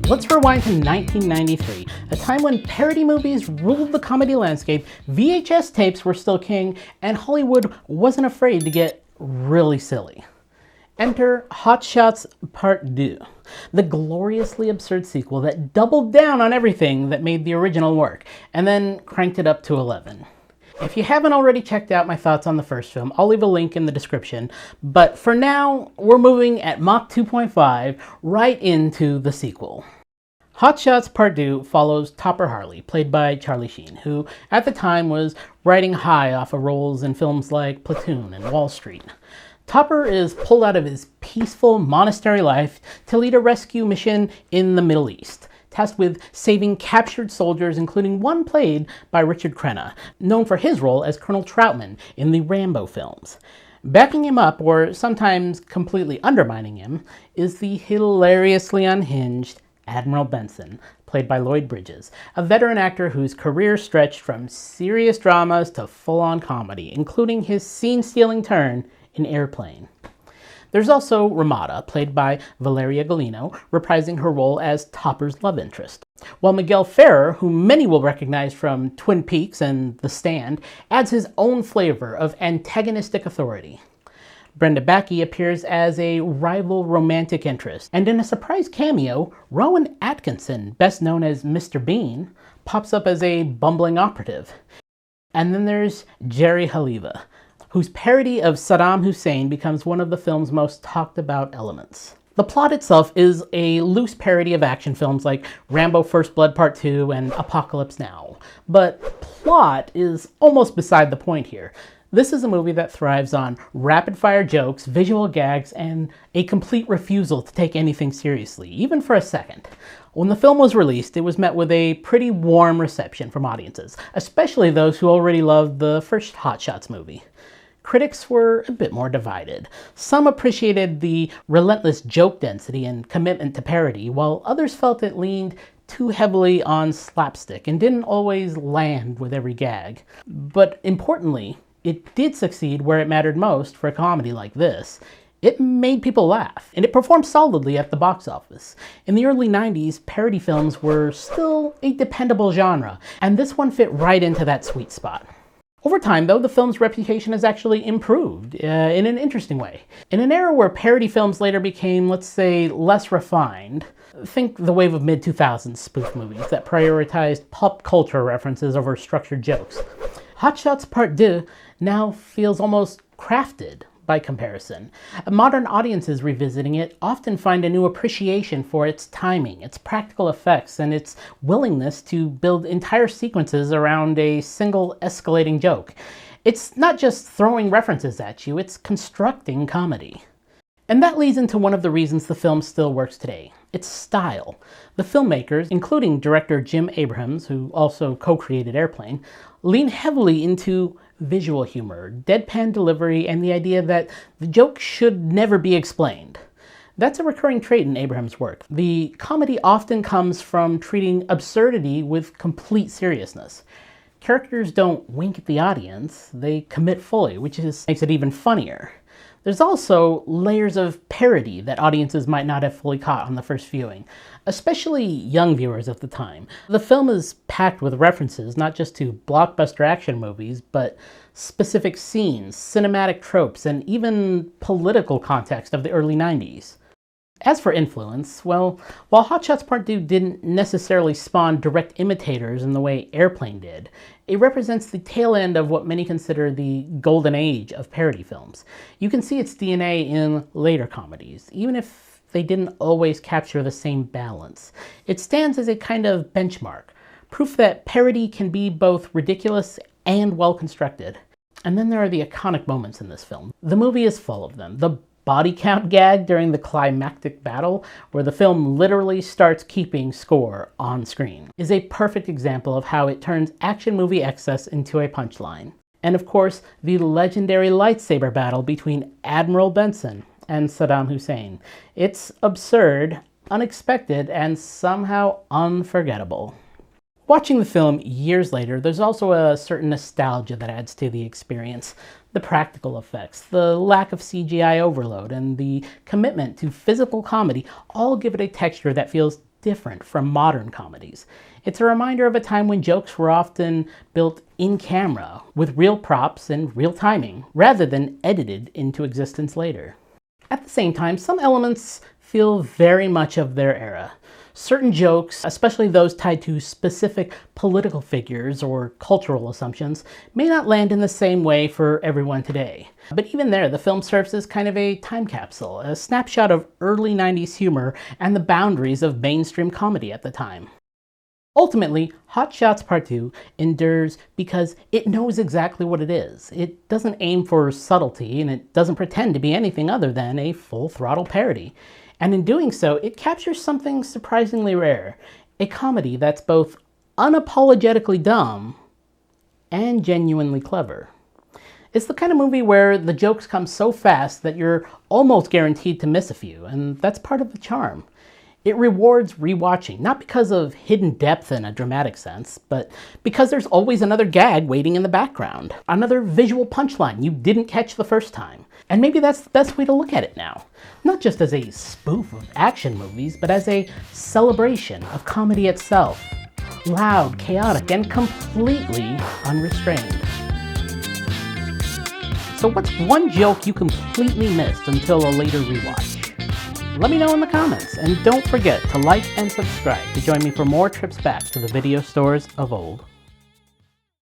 Let's rewind to 1993, a time when parody movies ruled the comedy landscape, VHS tapes were still king, and Hollywood wasn't afraid to get really silly. Enter Hot Shots Part Deux, the gloriously absurd sequel that doubled down on everything that made the original work, and then cranked it up to 11. If you haven't already checked out my thoughts on the first film, I'll leave a link in the description, but for now, we're moving at Mach 2.5 right into the sequel. Hot Shots Part Deux follows Topper Harley, played by Charlie Sheen, who at the time was riding high off of roles in films like Platoon and Wall Street. Topper is pulled out of his peaceful monastery life to lead a rescue mission in the Middle East, tasked with saving captured soldiers, including one played by Richard Crenna, known for his role as Colonel Troutman in the Rambo films. Backing him up, or sometimes completely undermining him, is the hilariously unhinged Admiral Benson, played by Lloyd Bridges, a veteran actor whose career stretched from serious dramas to full-on comedy, including his scene-stealing turn in Airplane. There's also Ramada, played by Valeria Golino, reprising her role as Topper's love interest, while Miguel Ferrer, who many will recognize from Twin Peaks and The Stand, adds his own flavor of antagonistic authority. Brenda Bakke appears as a rival romantic interest, and in a surprise cameo, Rowan Atkinson, best known as Mr. Bean, pops up as a bumbling operative. And then there's Jerry Haliva, whose parody of Saddam Hussein becomes one of the film's most talked about elements. The plot itself is a loose parody of action films like Rambo First Blood Part 2 and Apocalypse Now, but plot is almost beside the point here. This is a movie that thrives on rapid-fire jokes, visual gags, and a complete refusal to take anything seriously, even for a second. When the film was released, it was met with a pretty warm reception from audiences, especially those who already loved the first Hot Shots movie. Critics were a bit more divided. Some appreciated the relentless joke density and commitment to parody, while others felt it leaned too heavily on slapstick and didn't always land with every gag. But importantly, it did succeed where it mattered most for a comedy like this. It made people laugh, and it performed solidly at the box office. In the early 90s, parody films were still a dependable genre, and this one fit right into that sweet spot. Over time, though, the film's reputation has actually improved in an interesting way. In an era where parody films later became, let's say, less refined, think the wave of mid-2000s spoof movies that prioritized pop culture references over structured jokes. Hot Shots Part Deux now feels almost crafted by comparison. Modern audiences revisiting it often find a new appreciation for its timing, its practical effects, and its willingness to build entire sequences around a single escalating joke. It's not just throwing references at you, it's constructing comedy. And that leads into one of the reasons the film still works today: its style. The filmmakers, including director Jim Abrahams, who also co-created Airplane, lean heavily into visual humor, deadpan delivery, and the idea that the joke should never be explained. That's a recurring trait in Abrahams' work. The comedy often comes from treating absurdity with complete seriousness. Characters don't wink at the audience, they commit fully, which makes it even funnier. There's also layers of parody that audiences might not have fully caught on the first viewing, especially young viewers at the time. The film is packed with references not just to blockbuster action movies, but specific scenes, cinematic tropes, and even political context of the early 90s. As for influence, well, while Hot Shots Part Deux didn't necessarily spawn direct imitators in the way Airplane did, it represents the tail end of what many consider the golden age of parody films. You can see its DNA in later comedies, even if they didn't always capture the same balance. It stands as a kind of benchmark, proof that parody can be both ridiculous and well-constructed. And then there are the iconic moments in this film. The movie is full of them. The body count gag during the climactic battle, where the film literally starts keeping score on screen, is a perfect example of how it turns action movie excess into a punchline. And of course, the legendary lightsaber battle between Admiral Benson and Saddam Hussein. It's absurd, unexpected, and somehow unforgettable. Watching the film years later, there's also a certain nostalgia that adds to the experience. The practical effects, the lack of CGI overload, and the commitment to physical comedy all give it a texture that feels different from modern comedies. It's a reminder of a time when jokes were often built in camera, with real props and real timing, rather than edited into existence later. At the same time, some elements feel very much of their era. Certain jokes, especially those tied to specific political figures or cultural assumptions, may not land in the same way for everyone today. But even there, the film serves as kind of a time capsule, a snapshot of early 90s humor and the boundaries of mainstream comedy at the time. Ultimately, Hot Shots Part 2 endures because it knows exactly what it is. It doesn't aim for subtlety, and it doesn't pretend to be anything other than a full-throttle parody. And in doing so, it captures something surprisingly rare, a comedy that's both unapologetically dumb and genuinely clever. It's the kind of movie where the jokes come so fast that you're almost guaranteed to miss a few, and that's part of the charm. It rewards rewatching, not because of hidden depth in a dramatic sense, but because there's always another gag waiting in the background, another visual punchline you didn't catch the first time. And maybe that's the best way to look at it now. Not just as a spoof of action movies, but as a celebration of comedy itself. Loud, chaotic, and completely unrestrained. So what's one joke you completely missed until a later rewatch? Let me know in the comments, and don't forget to like and subscribe to join me for more trips back to the video stores of old.